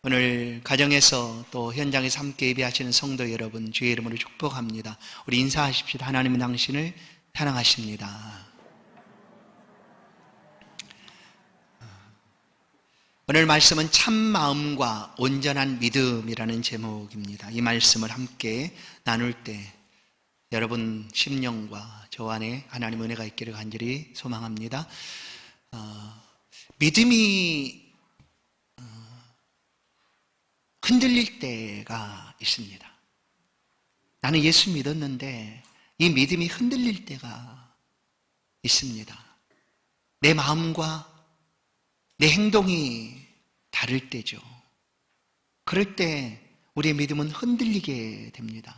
오늘 가정에서 또 현장에서 함께 예배하시는 성도 여러분 주의 이름으로 축복합니다. 우리 인사하십시오. 하나님은 당신을 사랑하십니다. 오늘 말씀은 참 마음과 온전한 믿음이라는 제목입니다. 이 말씀을 함께 나눌 때 여러분 심령과 저 안에 하나님의 은혜가 있기를 간절히 소망합니다. 믿음이 흔들릴 때가 있습니다. 나는 예수 믿었는데 이 믿음이 흔들릴 때가 있습니다. 내 마음과 내 행동이 다를 때죠. 그럴 때 우리의 믿음은 흔들리게 됩니다.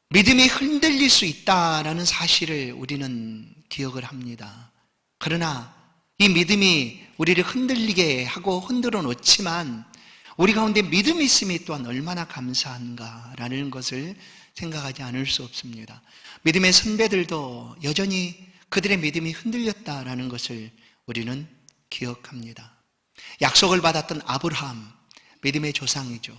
믿음이 흔들릴 수 있다라는 사실을 우리는 기억을 합니다. 그러나 이 믿음이 우리를 흔들리게 하고 흔들어 놓지만 우리 가운데 믿음이 있음이 또한 얼마나 감사한가라는 것을 생각하지 않을 수 없습니다. 믿음의 선배들도 여전히 그들의 믿음이 흔들렸다라는 것을 우리는 기억합니다. 약속을 받았던 아브라함, 믿음의 조상이죠.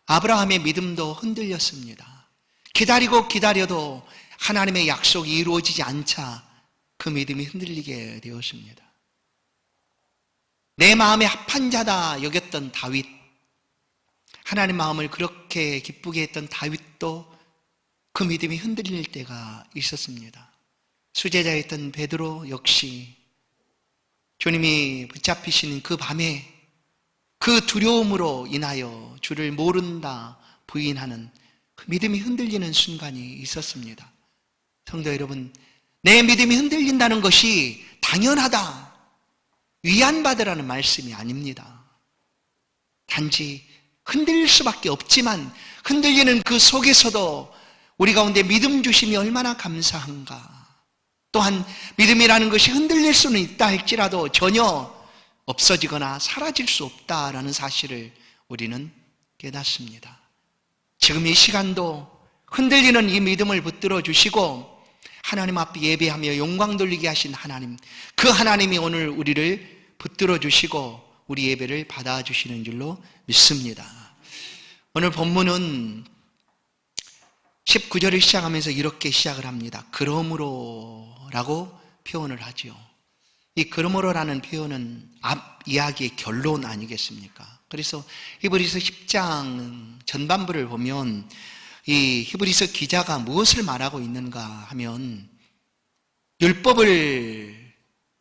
아브라함의 믿음도 흔들렸습니다. 기다리고 기다려도 하나님의 약속이 이루어지지 않자 그 믿음이 흔들리게 되었습니다. 내 마음에 합한 자다 여겼던 다윗, 하나님 마음을 그렇게 기쁘게 했던 다윗도 그 믿음이 흔들릴 때가 있었습니다. 수제자였던 베드로 역시 주님이 붙잡히시는 그 밤에 그 두려움으로 인하여 주를 모른다 부인하는 그 믿음이 흔들리는 순간이 있었습니다. 성도 여러분, 내 믿음이 흔들린다는 것이 당연하다, 위안받으라는 말씀이 아닙니다. 단지 흔들릴 수밖에 없지만 흔들리는 그 속에서도 우리 가운데 믿음 주심이 얼마나 감사한가. 또한 믿음이라는 것이 흔들릴 수는 있다 할지라도 전혀 없어지거나 사라질 수 없다라는 사실을 우리는 깨닫습니다. 지금 이 시간도 흔들리는 이 믿음을 붙들어 주시고 하나님 앞에 예배하며 영광 돌리게 하신 하나님, 그 하나님이 오늘 우리를 붙들어 주시고 우리 예배를 받아주시는 줄로 믿습니다. 오늘 본문은 19절을 시작하면서 이렇게 시작을 합니다. 그러므로 라고 표현을 하죠. 이 그러므로라는 표현은 앞 이야기의 결론 아니겠습니까? 그래서 히브리서 10장 전반부를 보면 이 히브리서 기자가 무엇을 말하고 있는가 하면 율법을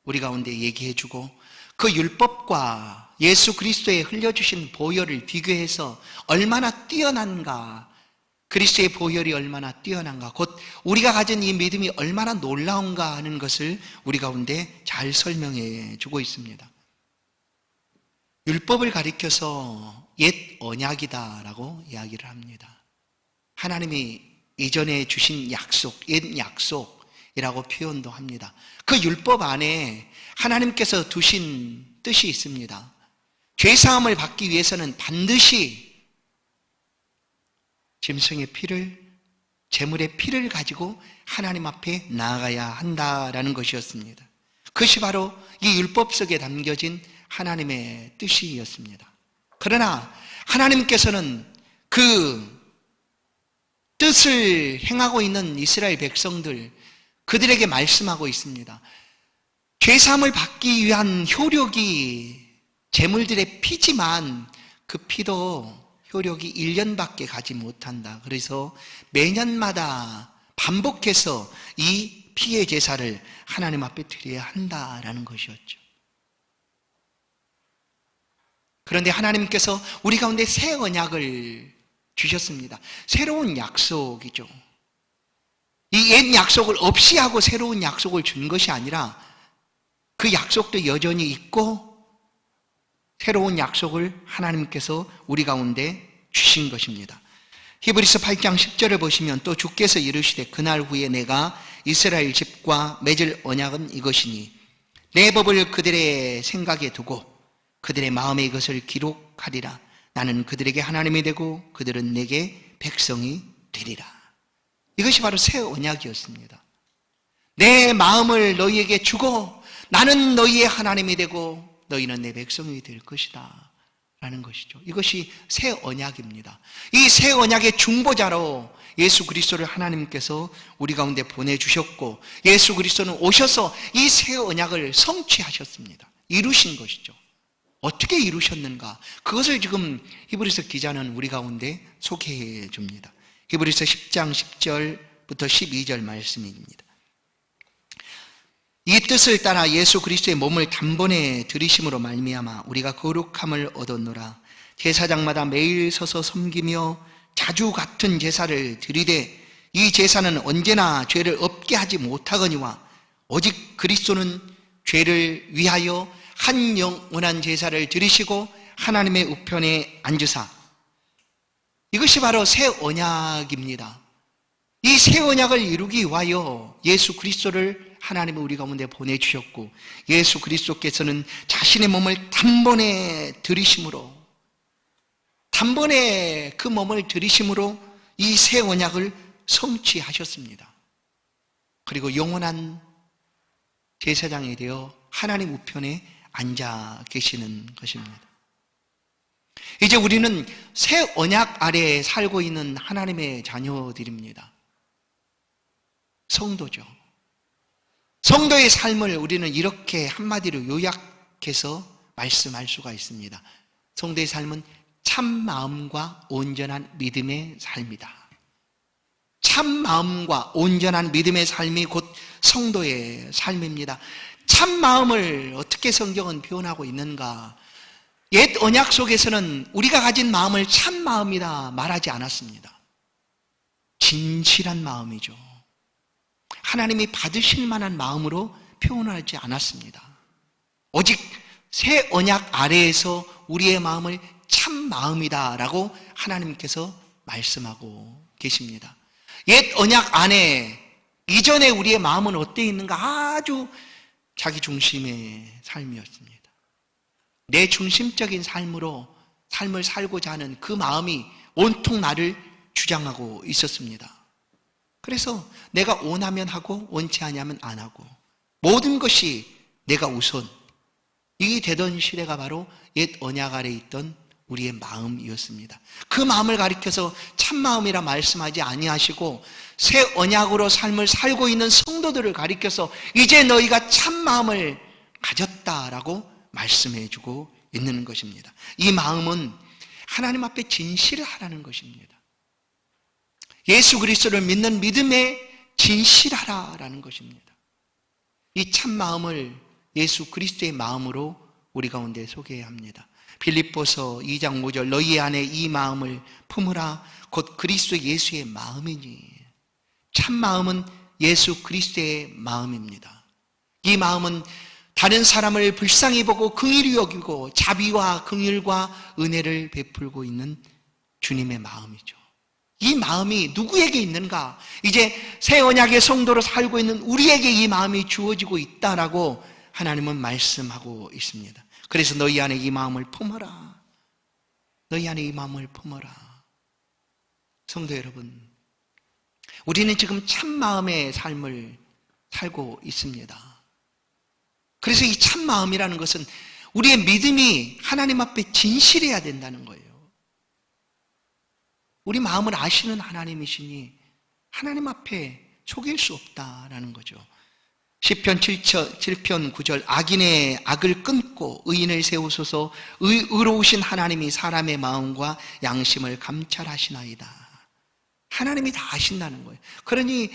우리 가운데 얘기해주고 그 율법과 예수 그리스도의 흘려주신 보혈을 비교해서 얼마나 뛰어난가, 그리스도의 보혈이 얼마나 뛰어난가, 곧 우리가 가진 이 믿음이 얼마나 놀라운가 하는 것을 우리 가운데 잘 설명해 주고 있습니다. 율법을 가리켜서 옛 언약이다라고 이야기를 합니다. 하나님이 이전에 주신 약속, 옛 약속이라고 표현도 합니다. 그 율법 안에 하나님께서 두신 뜻이 있습니다. 죄사함을 받기 위해서는 반드시 짐승의 피를, 제물의 피를 가지고 하나님 앞에 나아가야 한다라는 것이었습니다. 그것이 바로 이 율법 속에 담겨진 하나님의 뜻이었습니다. 그러나 하나님께서는 그 뜻을 행하고 있는 이스라엘 백성들, 그들에게 말씀하고 있습니다. 죄사함을 받기 위한 효력이 제물들의 피지만 그 피도 효력이 1년밖에 가지 못한다. 그래서 매년마다 반복해서 이 피의 제사를 하나님 앞에 드려야 한다라는 것이었죠. 그런데 하나님께서 우리 가운데 새 언약을 주셨습니다. 새로운 약속이죠. 이 옛 약속을 없이 하고 새로운 약속을 준 것이 아니라 그 약속도 여전히 있고 새로운 약속을 하나님께서 우리 가운데 주신 것입니다. 히브리서 8장 10절을 보시면 또 주께서 이르시되 그날 후에 내가 이스라엘 집과 맺을 언약은 이것이니 내 법을 그들의 생각에 두고 그들의 마음에 이것을 기록하리라. 나는 그들에게 하나님이 되고 그들은 내게 백성이 되리라. 이것이 바로 새 언약이었습니다. 내 마음을 너희에게 주고 나는 너희의 하나님이 되고 너희는 내 백성이 될 것이다 라는 것이죠. 이것이 새 언약입니다. 이 새 언약의 중보자로 예수 그리스도를 하나님께서 우리 가운데 보내주셨고, 예수 그리스도는 오셔서 이 새 언약을 성취하셨습니다. 이루신 것이죠. 어떻게 이루셨는가? 그것을 지금 히브리서 기자는 우리 가운데 소개해 줍니다. 히브리서 10장 10절부터 12절 말씀입니다. 이 뜻을 따라 예수 그리스도의 몸을 단번에 들이심으로 말미암아 우리가 거룩함을 얻었노라. 제사장마다 매일 서서 섬기며 자주 같은 제사를 드리되 이 제사는 언제나 죄를 없게 하지 못하거니와 오직 그리스도는 죄를 위하여 한 영원한 제사를 드리시고 하나님의 우편에 앉으사. 이것이 바로 새 언약입니다. 이 새 언약을 이루기 위하여 예수 그리스도를 하나님이 우리 가운데 보내주셨고, 예수 그리스도께서는 자신의 몸을 단번에 들이심으로, 단번에 그 몸을 들이심으로 이 새 언약을 성취하셨습니다. 그리고 영원한 제사장이 되어 하나님 우편에 앉아 계시는 것입니다. 이제 우리는 새 언약 아래에 살고 있는 하나님의 자녀들입니다. 성도죠. 성도의 삶을 우리는 이렇게 한마디로 요약해서 말씀할 수가 있습니다. 성도의 삶은 참 마음과 온전한 믿음의 삶이다. 참 마음과 온전한 믿음의 삶이 곧 성도의 삶입니다. 참 마음을 어떻게 성경은 표현하고 있는가? 옛 언약 속에서는 우리가 가진 마음을 참 마음이다 말하지 않았습니다. 진실한 마음이죠. 하나님이 받으실 만한 마음으로 표현하지 않았습니다. 오직 새 언약 아래에서 우리의 마음을 참 마음이다 라고 하나님께서 말씀하고 계십니다. 옛 언약 안에 이전에 우리의 마음은 어떻게 있는가? 아주 자기 중심의 삶이었습니다. 내 중심적인 삶으로 삶을 살고자 하는 그 마음이 온통 나를 주장하고 있었습니다. 그래서 내가 원하면 하고 원치 않으면 안 하고 모든 것이 내가 우선, 이게 되던 시대가 바로 옛 언약 아래에 있던 우리의 마음이었습니다. 그 마음을 가리켜서 참마음이라 말씀하지 아니하시고 새 언약으로 삶을 살고 있는 성도들을 가리켜서 이제 너희가 참마음을 가졌다라고 말씀해 주고 있는 것입니다. 이 마음은 하나님 앞에 진실을 하라는 것입니다. 예수 그리스도를 믿는 믿음에 진실하라라는 것입니다. 이 참마음을 예수 그리스도의 마음으로 우리 가운데 소개합니다. 빌립보서 2장 5절 너희 안에 이 마음을 품으라 곧 그리스도 예수의 마음이니. 참마음은 예수 그리스도의 마음입니다. 이 마음은 다른 사람을 불쌍히 보고 긍휼히 여기고 자비와 긍휼과 은혜를 베풀고 있는 주님의 마음이죠. 이 마음이 누구에게 있는가? 이제 새 언약의 성도로 살고 있는 우리에게 이 마음이 주어지고 있다라고 하나님은 말씀하고 있습니다. 그래서 너희 안에 이 마음을 품어라. 너희 안에 이 마음을 품어라. 성도 여러분, 우리는 지금 참 마음의 삶을 살고 있습니다. 그래서 이 참 마음이라는 것은 우리의 믿음이 하나님 앞에 진실해야 된다는 거예요. 우리 마음을 아시는 하나님이시니 하나님 앞에 속일 수 없다라는 거죠. 시편 7편 9절 악인의 악을 끊고 의인을 세우소서. 의로우신 하나님이 사람의 마음과 양심을 감찰하시나이다. 하나님이 다 아신다는 거예요. 그러니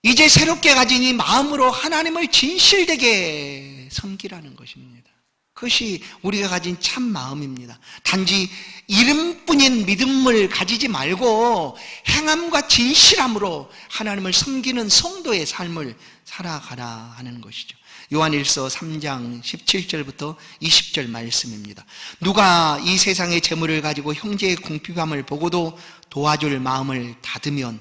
이제 새롭게 가진 이 마음으로 하나님을 진실되게 섬기라는 것입니다. 그것이 우리가 가진 참 마음입니다. 단지 이름뿐인 믿음을 가지지 말고 행함과 진실함으로 하나님을 섬기는 성도의 삶을 살아가라 하는 것이죠. 요한일서 3장 17절부터 20절 말씀입니다. 누가 이 세상의 재물을 가지고 형제의 궁핍함을 보고도 도와줄 마음을 닫으면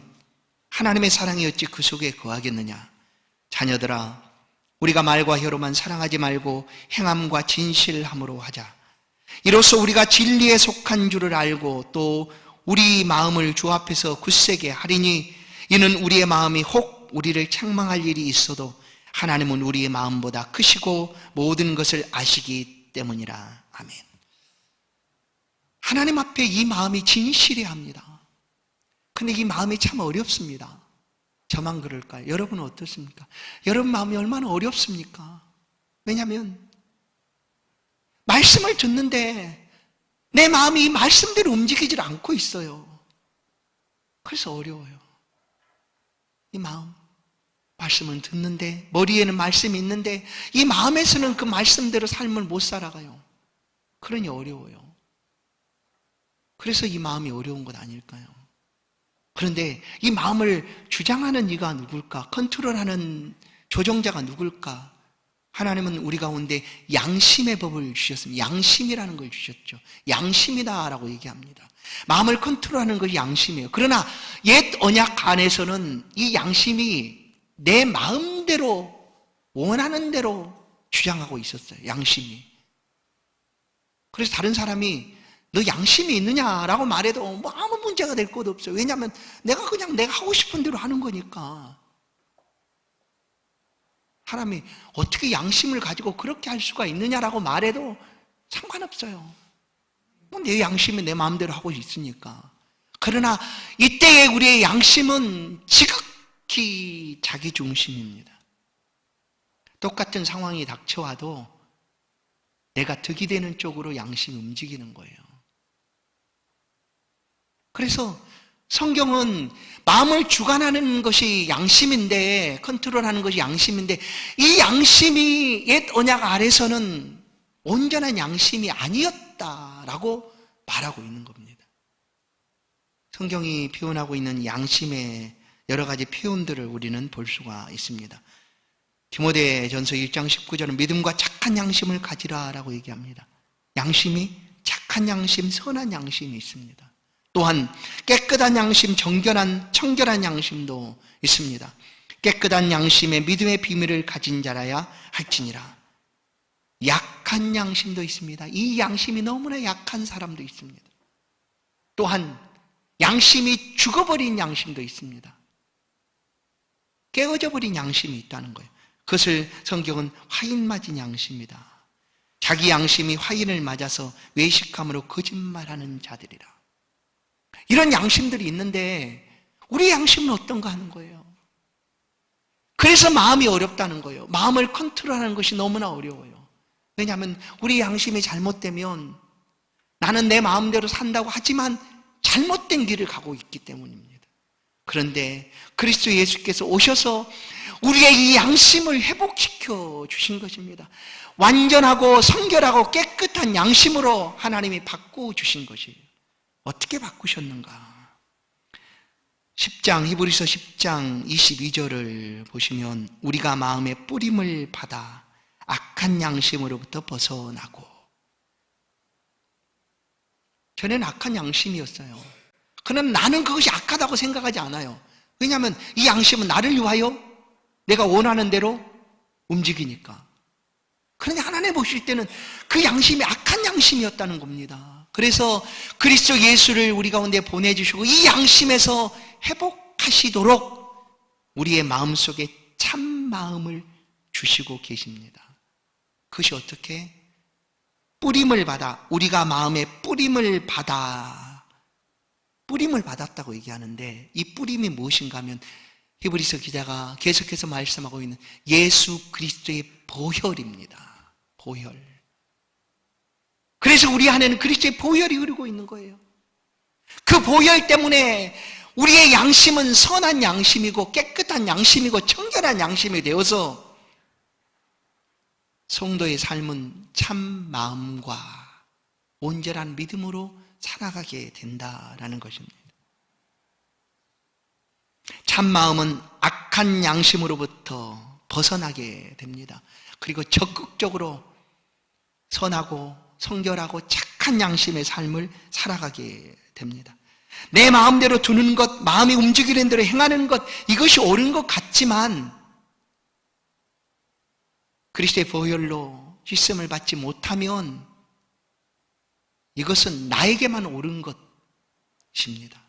하나님의 사랑이 어찌 그 속에 거하겠느냐. 자녀들아, 우리가 말과 혀로만 사랑하지 말고 행함과 진실함으로 하자. 이로써 우리가 진리에 속한 줄을 알고 또 우리 마음을 주 앞에서 굳세게 하리니 이는 우리의 마음이 혹 우리를 책망할 일이 있어도 하나님은 우리의 마음보다 크시고 모든 것을 아시기 때문이라. 아멘. 하나님 앞에 이 마음이 진실해야 합니다. 근데 이 마음이 참 어렵습니다. 저만 그럴까요? 여러분은 어떻습니까? 여러분 마음이 얼마나 어렵습니까? 왜냐하면 말씀을 듣는데 내 마음이 말씀대로 움직이질 않고 있어요. 그래서 어려워요. 이 마음, 말씀은 듣는데 머리에는 말씀이 있는데 이 마음에서는 그 말씀대로 삶을 못 살아가요. 그러니 어려워요. 그래서 이 마음이 어려운 것 아닐까요? 그런데 이 마음을 주장하는 이가 누굴까? 컨트롤하는 조정자가 누굴까? 하나님은 우리 가운데 양심의 법을 주셨습니다. 양심이라는 걸 주셨죠. 양심이다라고 얘기합니다. 마음을 컨트롤하는 것이 양심이에요. 그러나 옛 언약 안에서는 이 양심이 내 마음대로 원하는 대로 주장하고 있었어요. 양심이. 그래서 다른 사람이 너 양심이 있느냐라고 말해도 뭐 아무 문제가 될 것도 없어요. 왜냐하면 내가 하고 싶은 대로 하는 거니까. 사람이 어떻게 양심을 가지고 그렇게 할 수가 있느냐라고 말해도 상관없어요. 내 양심이 내 마음대로 하고 있으니까. 그러나 이때의 우리의 양심은 지극히 자기중심입니다. 똑같은 상황이 닥쳐와도 내가 득이 되는 쪽으로 양심이 움직이는 거예요. 그래서 성경은 마음을 주관하는 것이 양심인데, 컨트롤하는 것이 양심인데, 이 양심이 옛 언약 아래서는 온전한 양심이 아니었다라고 말하고 있는 겁니다. 성경이 표현하고 있는 양심의 여러 가지 표현들을 우리는 볼 수가 있습니다. 디모데전서 1장 19절은 믿음과 착한 양심을 가지라라고 얘기합니다. 양심이 착한 양심, 선한 양심이 있습니다. 또한 깨끗한 양심, 청결한 양심도 있습니다. 깨끗한 양심에 믿음의 비밀을 가진 자라야 할지니라. 약한 양심도 있습니다. 이 양심이 너무나 약한 사람도 있습니다. 또한 양심이 죽어버린 양심도 있습니다. 깨어져 버린 양심이 있다는 거예요. 그것을 성경은 화인 맞은 양심이다. 자기 양심이 화인을 맞아서 외식함으로 거짓말하는 자들이라. 이런 양심들이 있는데 우리 양심은 어떤가 하는 거예요. 그래서 마음이 어렵다는 거예요. 마음을 컨트롤하는 것이 너무나 어려워요. 왜냐하면 우리 양심이 잘못되면 나는 내 마음대로 산다고 하지만 잘못된 길을 가고 있기 때문입니다. 그런데 그리스도 예수께서 오셔서 우리의 이 양심을 회복시켜 주신 것입니다. 완전하고 성결하고 깨끗한 양심으로 하나님이 바꾸주신 것이에요. 어떻게 바꾸셨는가? 히브리서 10장 22절을 보시면 우리가 마음의 뿌림을 받아 악한 양심으로부터 벗어나고, 전에는 악한 양심이었어요. 그러나 나는 그것이 악하다고 생각하지 않아요. 왜냐하면 이 양심은 나를 위하여 내가 원하는 대로 움직이니까. 그런데 하나님 보실 때는 그 양심이 악한 양심이었다는 겁니다. 그래서 그리스도 예수를 우리 가운데 보내주시고 이 양심에서 회복하시도록 우리의 마음속에 참 마음을 주시고 계십니다. 그것이 어떻게? 뿌림을 받아, 우리가 마음에 뿌림을 받았다고 얘기하는데, 이 뿌림이 무엇인가 하면 히브리서 기자가 계속해서 말씀하고 있는 예수 그리스도의 보혈입니다. 보혈. 그래서 우리 안에는 그리스도의 보혈이 흐르고 있는 거예요. 그 보혈 때문에 우리의 양심은 선한 양심이고 깨끗한 양심이고 청결한 양심이 되어서 성도의 삶은 참 마음과 온전한 믿음으로 살아가게 된다라는 것입니다. 참 마음은 악한 양심으로부터 벗어나게 됩니다. 그리고 적극적으로 선하고 성결하고 착한 양심의 삶을 살아가게 됩니다. 내 마음대로 두는 것, 마음이 움직이는 대로 행하는 것, 이것이 옳은 것 같지만 그리스도의 보혈로 씻음을 받지 못하면 이것은 나에게만 옳은 것입니다.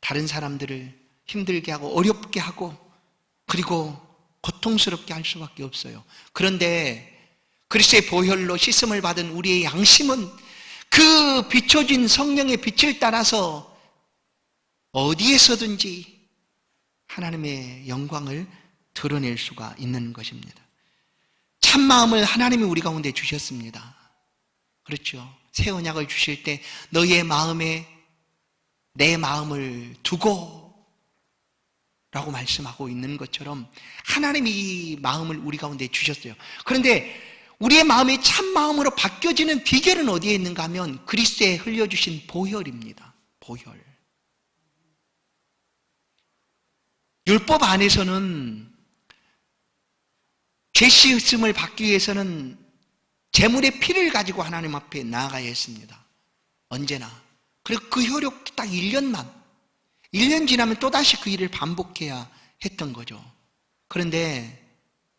다른 사람들을 힘들게 하고 어렵게 하고 그리고 고통스럽게 할 수밖에 없어요. 그런데 그리스도의 보혈로 씻음을 받은 우리의 양심은 그 비춰진 성령의 빛을 따라서 어디에서든지 하나님의 영광을 드러낼 수가 있는 것입니다. 참마음을 하나님이 우리 가운데 주셨습니다. 그렇죠. 새 언약을 주실 때 너희의 마음에 내 마음을 두고 라고 말씀하고 있는 것처럼 하나님이 이 마음을 우리 가운데 주셨어요. 그런데 우리의 마음이 참 마음으로 바뀌어지는 비결은 어디에 있는가 하면 그리스도에 흘려주신 보혈입니다. 보혈. 율법 안에서는 죄 씻음을 받기 위해서는 제물의 피를 가지고 하나님 앞에 나아가야 했습니다. 언제나. 그리고 그 효력도 딱 1년만. 1년 지나면 또다시 그 일을 반복해야 했던 거죠. 그런데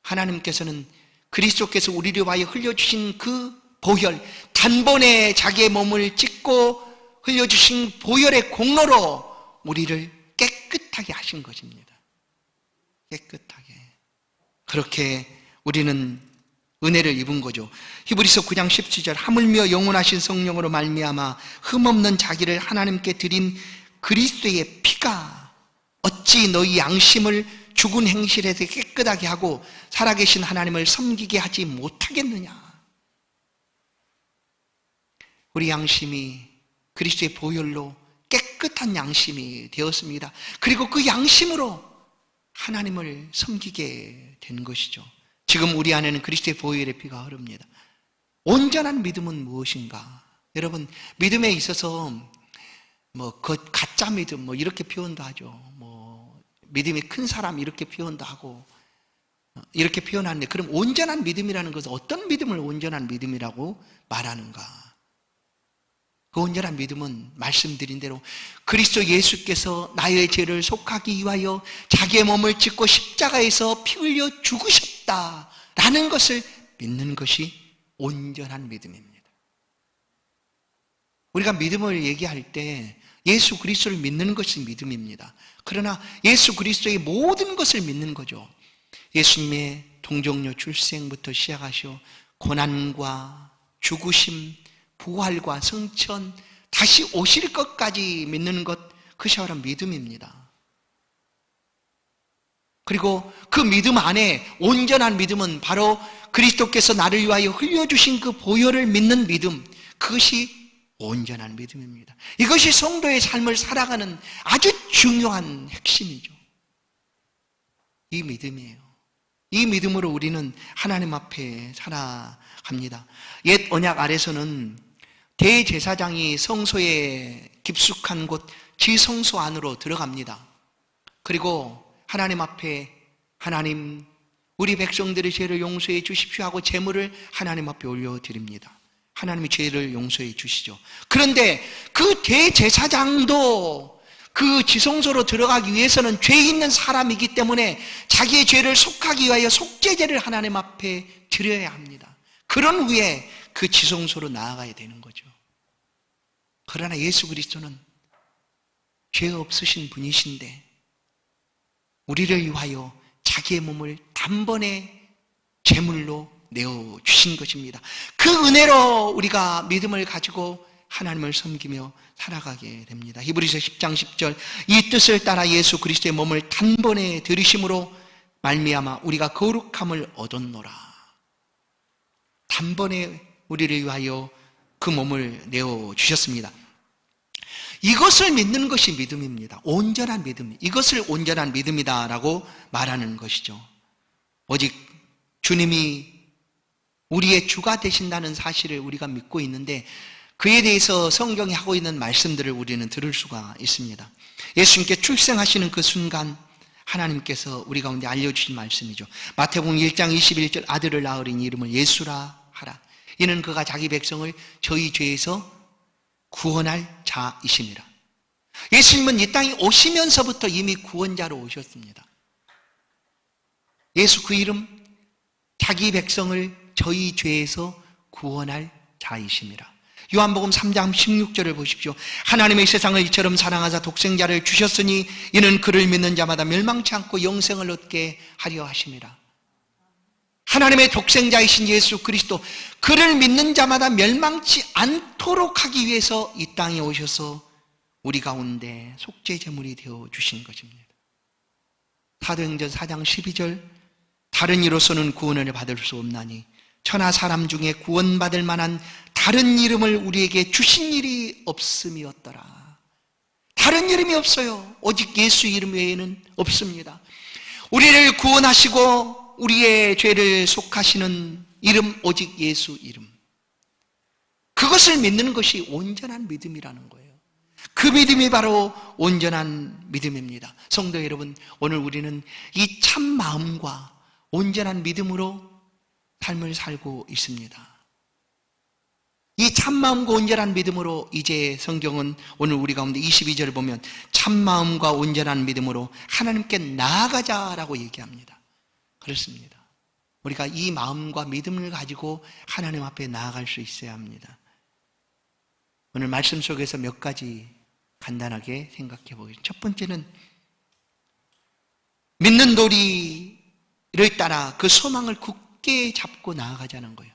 하나님께서는 그리스도께서 우리를 위하여 흘려주신 그 보혈, 단번에 자기의 몸을 찢고 흘려주신 보혈의 공로로 우리를 깨끗하게 하신 것입니다. 깨끗하게. 그렇게 우리는 은혜를 입은 거죠. 히브리서 9장 17절 하물며 영원하신 성령으로 말미암아 흠없는 자기를 하나님께 드린 그리스도의 피가 어찌 너희 양심을 죽은 행실에서 깨끗하게 하고 살아계신 하나님을 섬기게 하지 못하겠느냐. 우리 양심이 그리스도의 보혈로 깨끗한 양심이 되었습니다. 그리고 그 양심으로 하나님을 섬기게 된 것이죠. 지금 우리 안에는 그리스도의 보혈의 피가 흐릅니다. 온전한 믿음은 무엇인가? 여러분, 믿음에 있어서 가짜 믿음 이렇게 표현도 하죠. 믿음이 큰 사람 이렇게 표현도 하고 이렇게 표현하는데, 그럼 온전한 믿음이라는 것은 어떤 믿음을 온전한 믿음이라고 말하는가? 그 온전한 믿음은 말씀드린 대로 그리스도 예수께서 나의 죄를 속하기 위하여 자기의 몸을 찢고 십자가에서 피 흘려 죽으셨다라는 것을 믿는 것이 온전한 믿음입니다. 우리가 믿음을 얘기할 때 예수 그리스도를 믿는 것이 믿음입니다. 그러나 예수 그리스도의 모든 것을 믿는 거죠. 예수님의 동정녀 출생부터 시작하셔 고난과 죽으심, 부활과 성천, 다시 오실 것까지 믿는 것, 그것이 바로 믿음입니다. 그리고 그 믿음 안에 온전한 믿음은 바로 그리스도께서 나를 위하여 흘려주신 그 보혈을 믿는 믿음, 그것이 온전한 믿음입니다. 이것이 성도의 삶을 살아가는 아주 중요한 핵심이죠. 이 믿음이에요. 이 믿음으로 우리는 하나님 앞에 살아갑니다. 옛 언약 아래서는 대제사장이 성소의 깊숙한 곳 지성소 안으로 들어갑니다. 그리고 하나님 앞에 하나님, 우리 백성들의 죄를 용서해 주십시오 하고 제물을 하나님 앞에 올려드립니다. 하나님이 죄를 용서해 주시죠. 그런데 그 대제사장도 그 지성소로 들어가기 위해서는 죄 있는 사람이기 때문에 자기의 죄를 속하기 위하여 속죄제를 하나님 앞에 드려야 합니다. 그런 후에 그 지성소로 나아가야 되는 거죠. 그러나 예수 그리스도는 죄 없으신 분이신데 우리를 위하여 자기의 몸을 단번에 제물로 내어주신 것입니다. 그 은혜로 우리가 믿음을 가지고 하나님을 섬기며 살아가게 됩니다. 히브리서 10장 10절 이 뜻을 따라 예수 그리스도의 몸을 단번에 들이심으로 말미암아 우리가 거룩함을 얻었노라. 단번에 우리를 위하여 그 몸을 내어주셨습니다. 이것을 믿는 것이 믿음입니다. 온전한 믿음. 이것을 온전한 믿음이다라고 말하는 것이죠. 오직 주님이 우리의 주가 되신다는 사실을 우리가 믿고 있는데 그에 대해서 성경이 하고 있는 말씀들을 우리는 들을 수가 있습니다. 예수님께 출생하시는 그 순간 하나님께서 우리 가운데 알려주신 말씀이죠. 마태복음 1장 21절 아들을 낳으리니 이름을 예수라 하라. 이는 그가 자기 백성을 저희 죄에서 구원할 자이심이라. 예수님은 이 땅에 오시면서부터 이미 구원자로 오셨습니다. 예수 그 이름, 자기 백성을 저희 죄에서 구원할 자이심이라. 요한복음 3장 16절을 보십시오. 하나님의 세상을 이처럼 사랑하사 독생자를 주셨으니 이는 그를 믿는 자마다 멸망치 않고 영생을 얻게 하려 하심이라. 하나님의 독생자이신 예수 그리스도, 그를 믿는 자마다 멸망치 않도록 하기 위해서 이 땅에 오셔서 우리 가운데 속죄 제물이 되어 주신 것입니다. 사도행전 4장 12절, 다른 이로서는 구원을 받을 수 없나니 천하 사람 중에 구원받을 만한 다른 이름을 우리에게 주신 일이 없음이었더라. 다른 이름이 없어요. 오직 예수 이름 외에는 없습니다. 우리를 구원하시고 우리의 죄를 속하시는 이름, 오직 예수 이름. 그것을 믿는 것이 온전한 믿음이라는 거예요. 그 믿음이 바로 온전한 믿음입니다. 성도 여러분, 오늘 우리는 이 참 마음과 온전한 믿음으로 삶을 살고 있습니다. 이 참마음과 온전한 믿음으로, 이제 성경은 오늘 우리 가운데 22절을 보면 참마음과 온전한 믿음으로 하나님께 나아가자라고 얘기합니다. 그렇습니다. 우리가 이 마음과 믿음을 가지고 하나님 앞에 나아갈 수 있어야 합니다. 오늘 말씀 속에서 몇 가지 간단하게 생각해 보겠습니다. 첫 번째는 믿는 도리를 따라 그 소망을 굳게 잡고 나아가자는 거예요.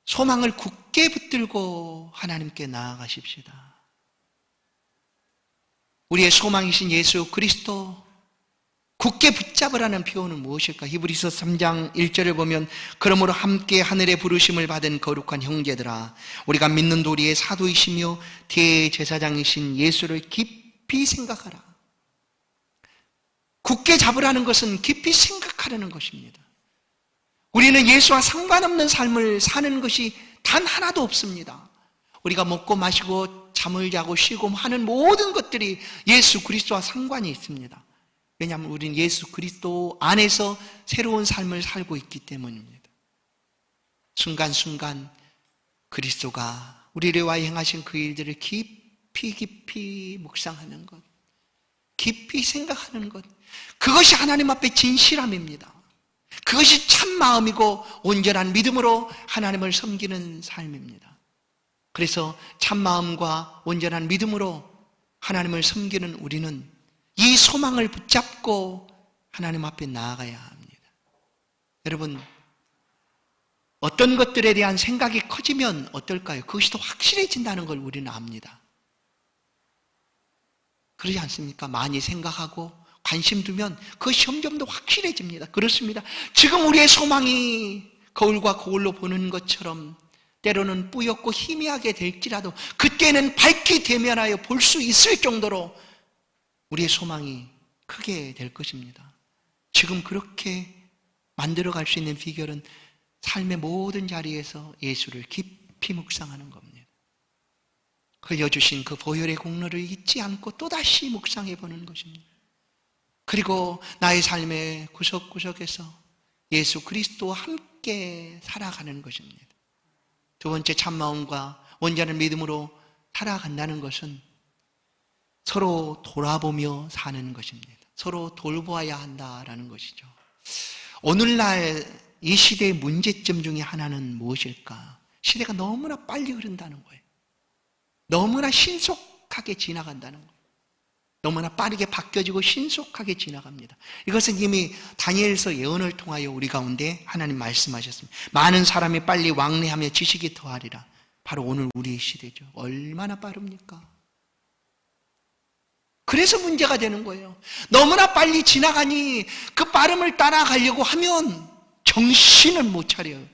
소망을 굳게 붙들고 하나님께 나아가십시다. 우리의 소망이신 예수 그리스도 굳게 붙잡으라는 표현은 무엇일까? 히브리서 3장 1절을 보면 그러므로 함께 하늘의 부르심을 받은 거룩한 형제들아, 우리가 믿는 도리의 사도이시며 대제사장이신 예수를 깊이 생각하라. 굳게 잡으라는 것은 깊이 생각하라는 것입니다. 우리는 예수와 상관없는 삶을 사는 것이 단 하나도 없습니다. 우리가 먹고 마시고 잠을 자고 쉬고 하는 모든 것들이 예수 그리스도와 상관이 있습니다. 왜냐하면 우리는 예수 그리스도 안에서 새로운 삶을 살고 있기 때문입니다. 순간순간 그리스도가 우리를 위하여 행하신 그 일들을 깊이 묵상하는 것, 깊이 생각하는 것, 그것이 하나님 앞에 진실함입니다. 그것이 참 마음이고 온전한 믿음으로 하나님을 섬기는 삶입니다. 그래서 참 마음과 온전한 믿음으로 하나님을 섬기는 우리는 이 소망을 붙잡고 하나님 앞에 나아가야 합니다. 여러분, 어떤 것들에 대한 생각이 커지면 어떨까요? 그것이 더 확실해진다는 걸 우리는 압니다. 그러지 않습니까? 많이 생각하고 관심 두면 그것이 점점 더 확실해집니다. 그렇습니다. 지금 우리의 소망이 거울과 거울로 보는 것처럼 때로는 뿌옇고 희미하게 될지라도 그때는 밝게 대면하여 볼 수 있을 정도로 우리의 소망이 크게 될 것입니다. 지금 그렇게 만들어갈 수 있는 비결은 삶의 모든 자리에서 예수를 깊이 묵상하는 겁니다. 흘려주신 그 보혈의 공로를 잊지 않고 또다시 묵상해 보는 것입니다. 그리고 나의 삶의 구석구석에서 예수 그리스도와 함께 살아가는 것입니다. 두 번째, 참마음과 온전한 믿음으로 살아간다는 것은 서로 돌아보며 사는 것입니다. 서로 돌보아야 한다라는 것이죠. 오늘날 이 시대의 문제점 중에 하나는 무엇일까? 시대가 너무나 빨리 흐른다는 거예요. 너무나 신속하게 지나간다는 거예요. 너무나 빠르게 바뀌어지고 신속하게 지나갑니다. 이것은 이미 다니엘서 예언을 통하여 우리 가운데 하나님 말씀하셨습니다. 많은 사람이 빨리 왕래하며 지식이 더하리라. 바로 오늘 우리의 시대죠. 얼마나 빠릅니까? 그래서 문제가 되는 거예요. 너무나 빨리 지나가니 그 빠름을 따라가려고 하면 정신을 못 차려요.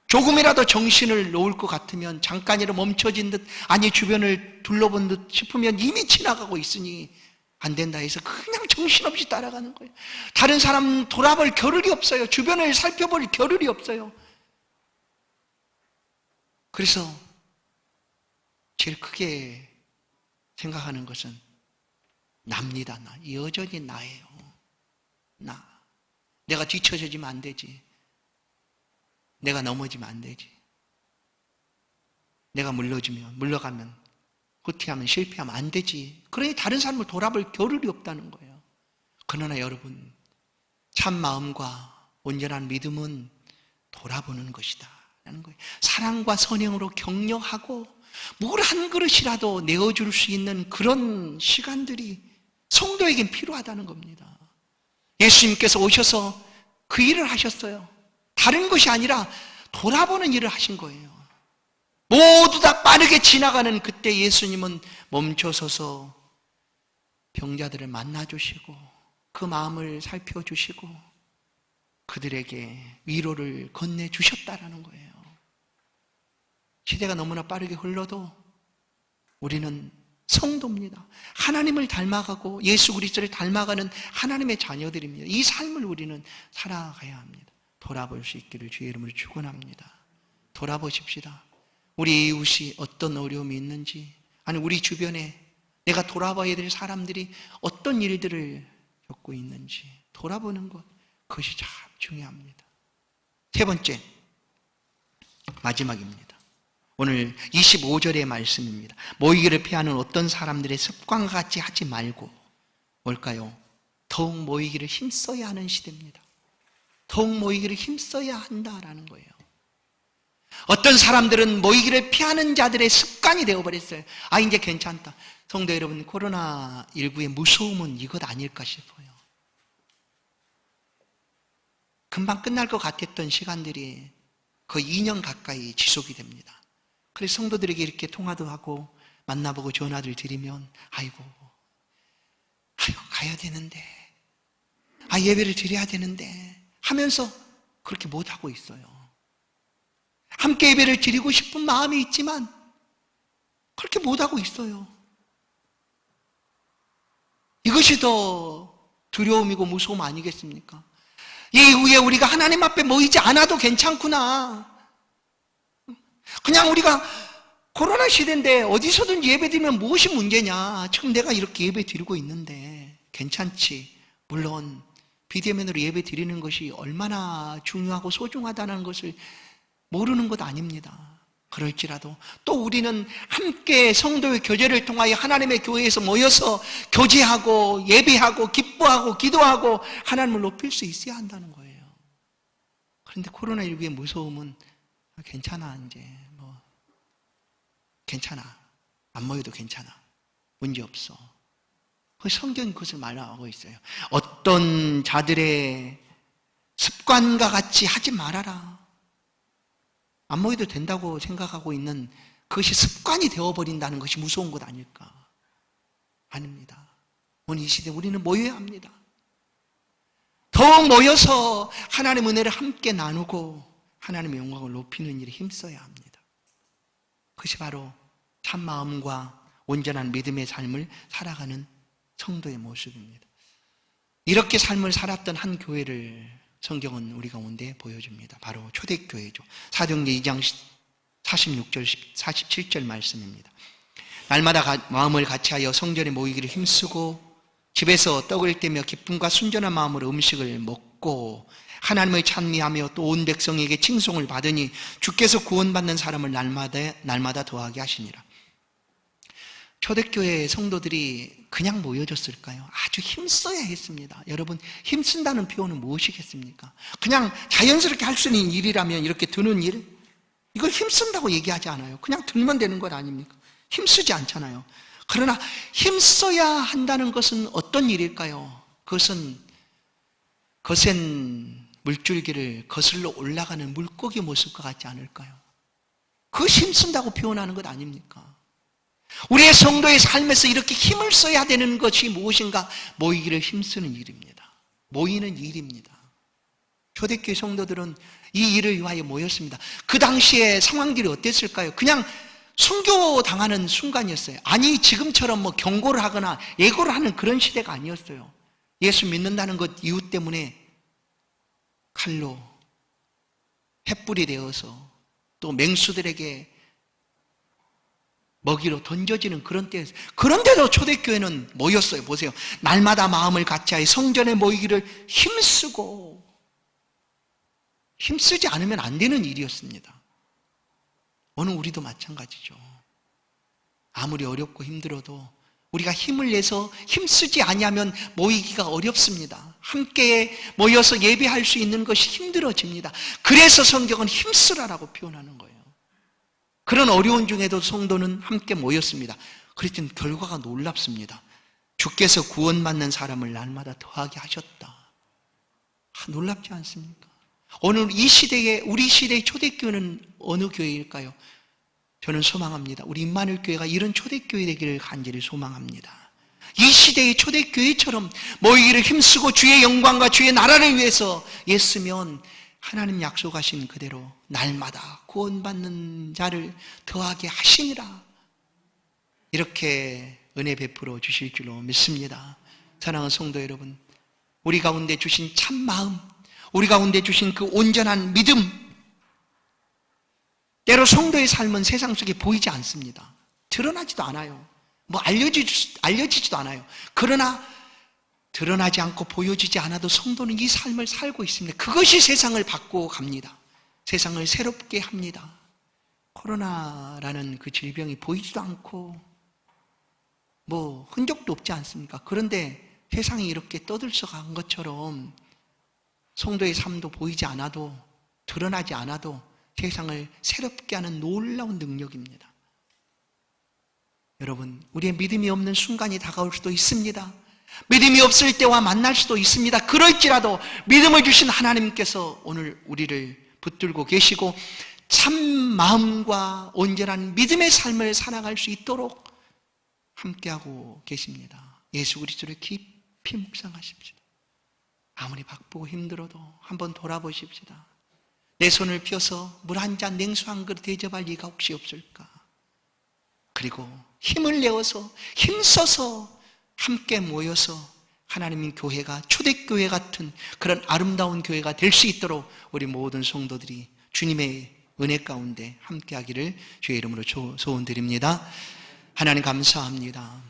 조금이라도 정신을 놓을 것 같으면 잠깐이라도 멈춰진 듯, 아니 주변을 둘러본 듯 싶으면 이미 지나가고 있으니 안 된다 해서 그냥 정신없이 따라가는 거예요. 다른 사람 돌아볼 겨를이 없어요. 주변을 살펴볼 겨를이 없어요. 그래서 제일 크게 생각하는 것은 납니다. 나. 여전히 나예요. 나. 내가 뒤처져지면 안 되지. 내가 넘어지면 안 되지. 내가 물러가면, 후퇴하면, 실패하면 안 되지. 그러니 다른 사람을 돌아볼 겨를이 없다는 거예요. 그러나 여러분, 참 마음과 온전한 믿음은 돌아보는 것이다 라는 거예요. 사랑과 선행으로 격려하고 물 한 그릇이라도 내어줄 수 있는 그런 시간들이 성도에겐 필요하다는 겁니다. 예수님께서 오셔서 그 일을 하셨어요. 다른 것이 아니라 돌아보는 일을 하신 거예요. 모두 다 빠르게 지나가는 그때 예수님은 멈춰서서 병자들을 만나주시고 그 마음을 살펴주시고 그들에게 위로를 건네주셨다라는 거예요. 시대가 너무나 빠르게 흘러도 우리는 성도입니다. 하나님을 닮아가고 예수 그리스도를 닮아가는 하나님의 자녀들입니다. 이 삶을 우리는 살아가야 합니다. 돌아볼 수 있기를 주의 이름으로 축원합니다. 돌아보십시다. 우리 이웃이 어떤 어려움이 있는지, 아니 우리 주변에 내가 돌아봐야 될 사람들이 어떤 일들을 겪고 있는지 돌아보는 것, 그것이 참 중요합니다. 세 번째, 마지막입니다. 오늘 25절의 말씀입니다. 모이기를 피하는 어떤 사람들의 습관과 같이 하지 말고, 뭘까요? 더욱 모이기를 힘써야 하는 시대입니다. 더욱 모이기를 힘써야 한다라는 거예요. 어떤 사람들은 모이기를 피하는 자들의 습관이 되어버렸어요. 아, 이제 괜찮다. 성도 여러분, 코로나19의 무서움은 이것 아닐까 싶어요. 금방 끝날 것 같았던 시간들이 거의 2년 가까이 지속이 됩니다. 그래서 성도들에게 이렇게 통화도 하고 만나보고 전화를 드리면 아이고 가야 되는데, 예배를 드려야 되는데 하면서 그렇게 못하고 있어요. 함께 예배를 드리고 싶은 마음이 있지만 그렇게 못하고 있어요. 이것이 더 두려움이고 무서움 아니겠습니까? 이후에 우리가 하나님 앞에 모이지 않아도 괜찮구나. 그냥 우리가 코로나 시대인데 어디서든 예배 드리면 무엇이 문제냐. 지금 내가 이렇게 예배 드리고 있는데 괜찮지. 물론 비대면으로 예배 드리는 것이 얼마나 중요하고 소중하다는 것을 모르는 것 아닙니다. 그럴지라도 또 우리는 함께 성도의 교제를 통하여 하나님의 교회에서 모여서 교제하고 예배하고 기뻐하고 기도하고 하나님을 높일 수 있어야 한다는 거예요. 그런데 코로나19의 무서움은 괜찮아, 이제 괜찮아, 안 모여도 괜찮아, 문제없어. 성경이 그것을 말하고 있어요. 어떤 자들의 습관과 같이 하지 말아라. 안 모여도 된다고 생각하고 있는 그것이 습관이 되어버린다는 것이 무서운 것 아닐까? 아닙니다. 오늘 이 시대 우리는 모여야 합니다. 더욱 모여서 하나님의 은혜를 함께 나누고 하나님의 영광을 높이는 일에 힘써야 합니다. 그것이 바로 참 마음과 온전한 믿음의 삶을 살아가는 성도의 모습입니다. 이렇게 삶을 살았던 한 교회를 성경은 우리 가운데 보여줍니다. 바로 초대교회죠. 사도행전 2장 46절 47절 말씀입니다. 날마다 마음을 같이하여 성전에 모이기를 힘쓰고 집에서 떡을 떼며 기쁨과 순전한 마음으로 음식을 먹고 하나님을 찬미하며 또 온 백성에게 칭송을 받으니 주께서 구원받는 사람을 날마다 더하게 하시니라. 초대교회 성도들이 그냥 모여졌을까요? 아주 힘써야 했습니다. 여러분, 힘쓴다는 표현은 무엇이겠습니까? 그냥 자연스럽게 할 수 있는 일이라면 이렇게 드는 일, 이걸 힘쓴다고 얘기하지 않아요. 그냥 들면 되는 것 아닙니까? 힘쓰지 않잖아요. 그러나 힘써야 한다는 것은 어떤 일일까요? 그것은 거센 물줄기를 거슬러 올라가는 물고기 모습과 같지 않을까요? 그것이 힘쓴다고 표현하는 것 아닙니까? 우리의 성도의 삶에서 이렇게 힘을 써야 되는 것이 무엇인가? 모이기를 힘쓰는 일입니다. 모이는 일입니다. 초대교회 성도들은 이 일을 위하여 모였습니다. 그 당시에 상황들이 어땠을까요? 그냥 순교당하는 순간이었어요. 아니, 지금처럼 경고를 하거나 예고를 하는 그런 시대가 아니었어요. 예수 믿는다는 것 이유 때문에 칼로 횃불이 되어서 또 맹수들에게 먹이로 던져지는 그런 때였어요. 그런데도 초대교회는 모였어요. 보세요. 날마다 마음을 같이하여 성전에 모이기를 힘쓰고, 힘쓰지 않으면 안 되는 일이었습니다. 오늘 우리도 마찬가지죠. 아무리 어렵고 힘들어도 우리가 힘을 내서 힘쓰지 아니하면 모이기가 어렵습니다. 함께 모여서 예배할 수 있는 것이 힘들어집니다. 그래서 성경은 힘쓰라라고 표현하는 거예요. 그런 어려운 중에도 성도는 함께 모였습니다. 그랬더니 결과가 놀랍습니다. 주께서 구원받는 사람을 날마다 더하게 하셨다. 놀랍지 않습니까? 오늘 이 시대에, 우리 시대의 초대교회는 어느 교회일까요? 저는 소망합니다. 우리 임마누엘 교회가 이런 초대교회 되기를 간절히 소망합니다. 이 시대의 초대교회처럼 모이기를 힘쓰고 주의 영광과 주의 나라를 위해서 애쓰면 하나님 약속하신 그대로 날마다 구원받는 자를 더하게 하시니라. 이렇게 은혜 베풀어 주실 줄로 믿습니다. 사랑하는 성도 여러분, 우리 가운데 주신 참 마음, 우리 가운데 주신 그 온전한 믿음, 때로 성도의 삶은 세상 속에 보이지 않습니다. 드러나지도 않아요. 뭐 알려지지도 않아요. 그러나 드러나지 않고 보여지지 않아도 성도는 이 삶을 살고 있습니다. 그것이 세상을 바꾸어 갑니다. 세상을 새롭게 합니다. 코로나라는 그 질병이 보이지도 않고 뭐 흔적도 없지 않습니까? 그런데 세상이 이렇게 떠들썩한 것처럼 성도의 삶도 보이지 않아도, 드러나지 않아도 세상을 새롭게 하는 놀라운 능력입니다. 여러분, 우리의 믿음이 없는 순간이 다가올 수도 있습니다. 믿음이 없을 때와 만날 수도 있습니다. 그럴지라도 믿음을 주신 하나님께서 오늘 우리를 붙들고 계시고 참 마음과 온전한 믿음의 삶을 살아갈 수 있도록 함께하고 계십니다. 예수 그리스도를 깊이 묵상하십시다. 아무리 바쁘고 힘들어도 한번 돌아보십시다. 내 손을 펴서 물 한 잔, 냉수 한 그릇 대접할 리가 혹시 없을까? 그리고 힘을 내어서, 힘써서 함께 모여서 하나님의 교회가, 초대교회 같은 그런 아름다운 교회가 될 수 있도록 우리 모든 성도들이 주님의 은혜 가운데 함께하기를 주의 이름으로 소원드립니다. 하나님 감사합니다.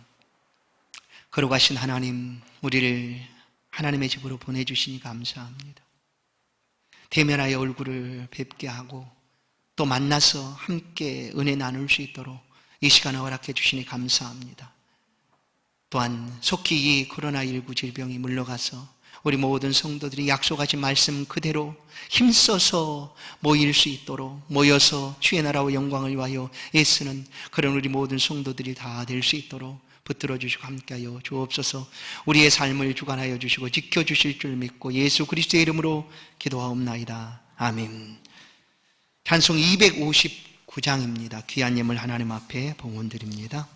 걸어가신 하나님, 우리를 하나님의 집으로 보내주시니 감사합니다. 대면하여 얼굴을 뵙게 하고 또 만나서 함께 은혜 나눌 수 있도록 이 시간을 허락해 주시니 감사합니다. 또한 속히 이 코로나19 질병이 물러가서 우리 모든 성도들이 약속하신 말씀 그대로 힘써서 모일 수 있도록, 모여서 주의 나라와 영광을 위하여 애쓰는 그런 우리 모든 성도들이 다 될 수 있도록 붙들어 주시고 함께하여 주옵소서. 우리의 삶을 주관하여 주시고 지켜주실 줄 믿고 예수 그리스도의 이름으로 기도하옵나이다. 아멘. 찬송 259장입니다. 귀한 예물 하나님 앞에 봉헌드립니다.